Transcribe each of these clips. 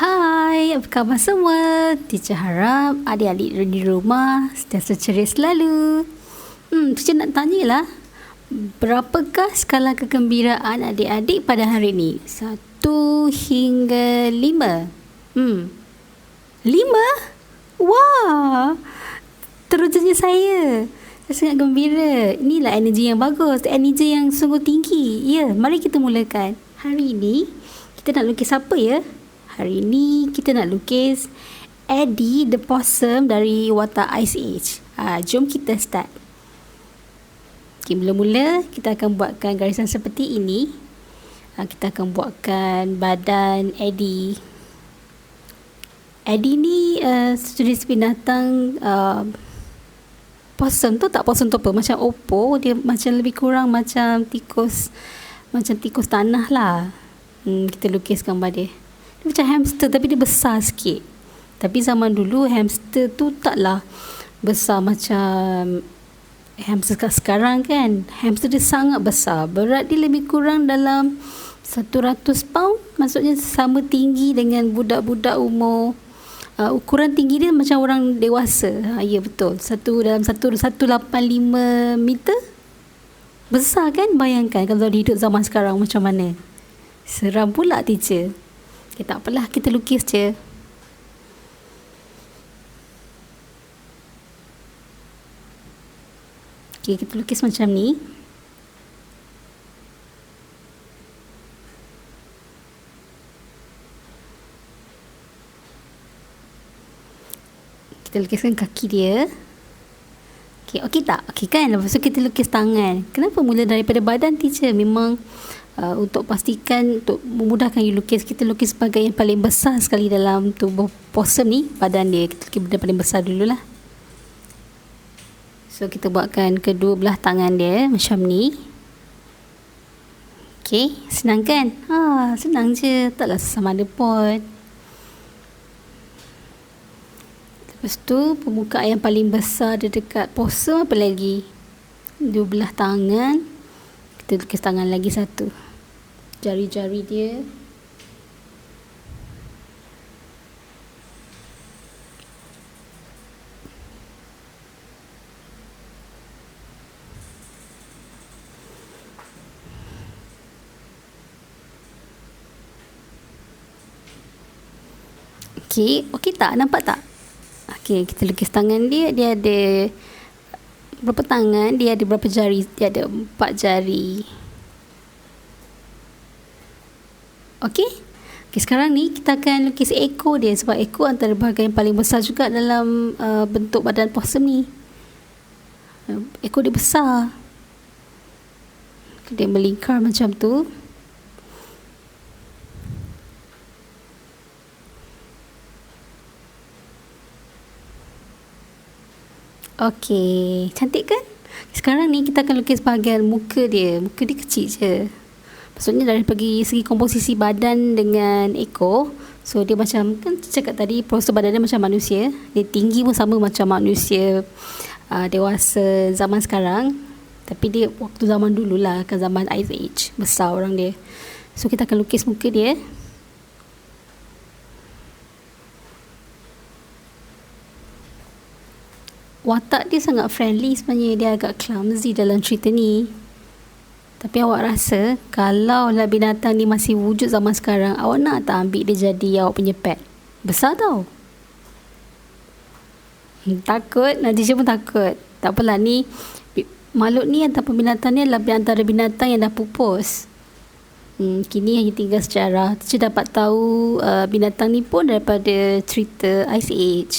Hai, apa khabar semua? Teacher harap adik-adik di rumah sentiasa ceria selalu. Teacher nak tanyalah, berapakah skala kegembiraan adik-adik pada hari ini? 1 hingga 5. 5? Wah, terujannya saya. Saya sangat gembira. Inilah energi yang bagus, energi yang sungguh tinggi. Ya, mari kita mulakan. Hari ini, kita nak lukis apa ya? Hari ini kita nak lukis Eddie the Possum dari watak Ice Age. Jom kita start. Okay, mula-mula kita akan buatkan garisan seperti ini. Kita akan buatkan badan Eddie. Eddie ni sejenis binatang possum tu, tak possum tu apa, macam opo. Dia macam lebih kurang macam tikus tanah lah. Kita lukis gambar dia. Dia macam hamster tapi dia besar sikit. Tapi zaman dulu hamster tu taklah besar macam hamster sekarang kan. Hamster dia sangat besar. Berat dia lebih kurang dalam 100 pound. Maksudnya sama tinggi dengan budak-budak umur. Ukuran tinggi dia macam orang dewasa. Ya betul. Dalam 185 meter. Besar kan? Bayangkan kalau dia hidup zaman sekarang macam mana. Seram pula teacher. Okay, tak apalah, kita lukis je. Okay, kita lukis macam ni. Kita lukiskan kaki dia. Okay tak? Okay kan? Lepas tu kita lukis tangan. Kenapa mula daripada badan teacher? Memang untuk pastikan, untuk memudahkan you lukis, kita lukis sebagai yang paling besar sekali dalam tubuh possum ni, badan dia. Kita lukis benda paling besar dululah. So kita buatkan kedua belah tangan dia macam ni. Okay, senang kan? Senang je, taklah susah mana pun. Lepas tu permukaan yang paling besar dia dekat possum apa lagi? Dua belah tangan. Kita lukis tangan lagi satu. Jari-jari dia. Okey tak? Nampak tak? Okey, kita lukis tangan dia. Dia ada berapa tangan? Dia ada berapa jari? Dia ada 4 jari. Okey, sekarang ni kita akan lukis ekor dia. Sebab ekor antara bahagian yang paling besar juga dalam bentuk badan possum ni. Ekor dia besar. Dia melingkar macam tu. Okey, cantik kan? Sekarang ni kita akan lukis bahagian muka dia. Muka dia kecil je. Maksudnya dari segi komposisi badan dengan ekor. So dia macam, kan cakap tadi, postur badan dia macam manusia. Dia tinggi pun sama macam manusia dewasa zaman sekarang. Tapi dia waktu zaman dulu lah, kan zaman Ice Age. Besar orang dia. So kita akan lukis muka dia. Watak dia sangat friendly sebenarnya. Dia agak clumsy dalam cerita ni. Tapi awak rasa kalau lah binatang ni masih wujud zaman sekarang, awak nak tak ambil dia jadi awak punya pet? Besar tau. Takut? Najisha pun takut. Tak apalah, ni makhluk ni ataupun binatang ni adalah antara binatang yang dah pupus. Kini hanya tinggal sejarah. Saya dapat tahu binatang ni pun daripada cerita Ice Age.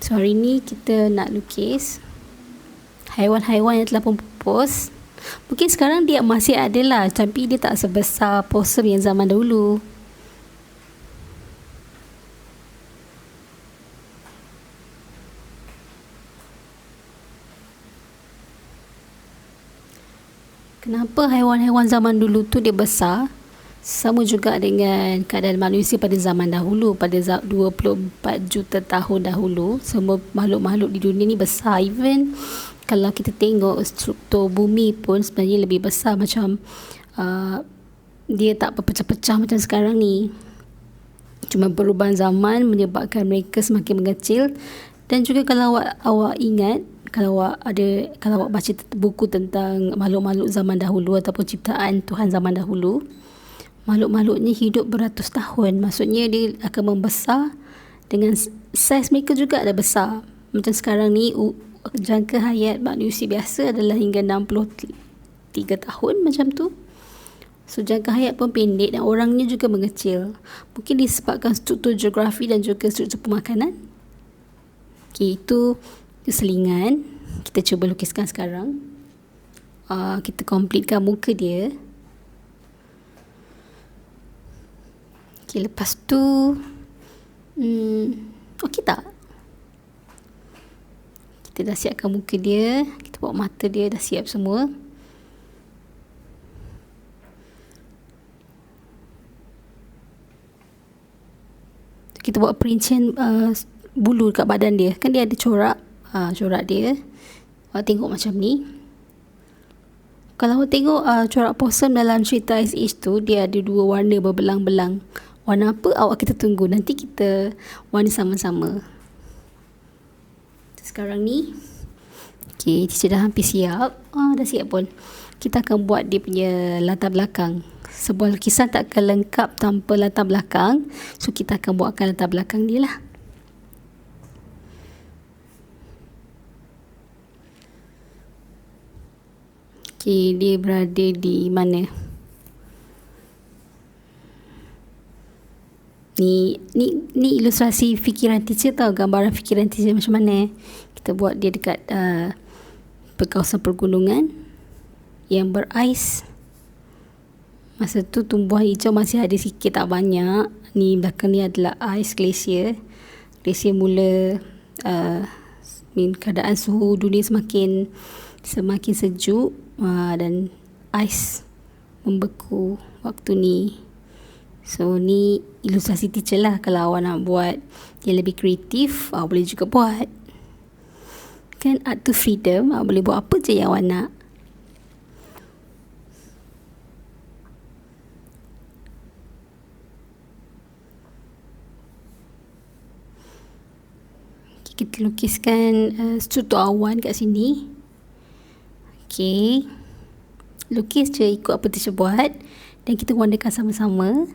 So hari ni kita nak lukis haiwan-haiwan yang telah pun pupus. Mungkin sekarang dia masih ada lah, tapi dia tak sebesar possum yang zaman dahulu. Kenapa haiwan-haiwan zaman dulu tu dia besar? Sama juga dengan keadaan manusia pada zaman dahulu, pada 24 juta tahun dahulu. Semua makhluk-makhluk di dunia ni besar. Even kalau kita tengok struktur bumi pun sebenarnya lebih besar. Macam dia tak berpecah-pecah macam sekarang ni. Cuma perubahan zaman menyebabkan mereka semakin mengecil. Dan juga kalau awak ingat, kalau awak baca buku tentang makhluk-makhluk zaman dahulu ataupun ciptaan Tuhan zaman dahulu, makhluk-makhluk ni hidup beratus tahun. Maksudnya dia akan membesar dengan saiz mereka juga dah besar. Macam sekarang ni jangka hayat manusia biasa adalah hingga 63 tahun macam tu. So jangka hayat pun pendek dan orangnya juga mengecil. Mungkin disebabkan struktur geografi dan juga struktur pemakanan. Okay, itu selingan. Kita cuba lukiskan sekarang. Kita completekan muka dia. Okay, lepas tu okey tak? Kita dah siapkan muka dia. Kita buat mata dia dah siap semua. Kita buat perincian bulu dekat badan dia. Kan dia ada corak. Corak dia. Awak tengok macam ni. Kalau awak tengok corak possum dalam cerita Ice Age tu, dia ada dua warna berbelang-belang. Warna apa? Awak kita tunggu. Nanti kita warna sama-sama. Sekarang ni. Okay, teacher dah hampir siap. Dah siap pun. Kita akan buat dia punya latar belakang. Sebuah lukisan tak akan lengkap tanpa latar belakang. So, kita akan buatkan latar belakang dia lah. Okay, dia berada di mana? Ni ilustrasi fikiran teacher tau. Gambaran fikiran teacher macam mana. Kita buat dia dekat kawasan pergunungan yang berais. Masa tu tumbuhan hijau masih ada sikit, tak banyak. Ni belakang ni adalah ais glacier. Glacier mula keadaan suhu dunia semakin sejuk dan ais membeku waktu ni. So ni ilustrasi teacher lah. Kalau awak nak buat yang lebih kreatif, awak boleh juga buat. Kan art to freedom, awak boleh buat apa je yang awak nak. Kita lukiskan struktur awan kat sini. Okay. Lukis je ikut apa teacher buat. Dan kita warnakan sama-sama.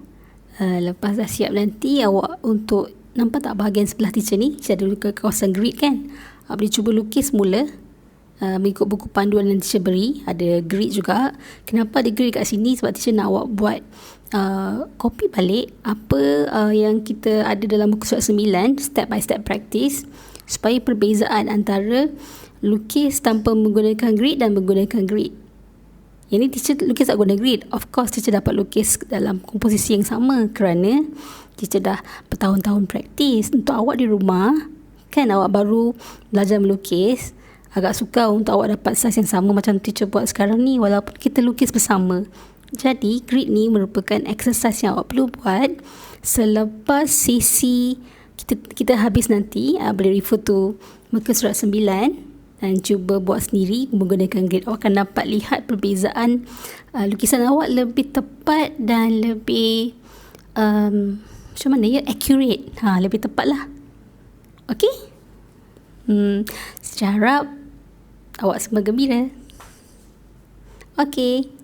Lepas dah siap nanti, awak untuk nampak tak bahagian sebelah teacher ni? Teacher ada ke kawasan grid kan? Awak boleh cuba lukis mula. Mengikut buku panduan yang teacher beri. Ada grid juga. Kenapa ada grid kat sini? Sebab teacher nak awak buat copy balik apa yang kita ada dalam buku surat 9, step by step practice, supaya perbezaan antara lukis tanpa menggunakan grid dan menggunakan grid. Yang ni teacher lukis tak guna grid. Of course teacher dapat lukis dalam komposisi yang sama kerana teacher dah bertahun-tahun praktis. Untuk awak di rumah, kan awak baru belajar melukis, agak sukar untuk awak dapat saiz yang sama macam teacher buat sekarang ni walaupun kita lukis bersama. Jadi grid ni merupakan exercise yang awak perlu buat selepas sesi kita habis nanti. Boleh refer to muka surat 9 dan cuba buat sendiri menggunakan grid. Awak akan dapat lihat perbezaan lukisan awak lebih tepat dan lebih macam mana ya, accurate. Lebih tepat lah. Okay. Saya harap awak semua gembira. Okay.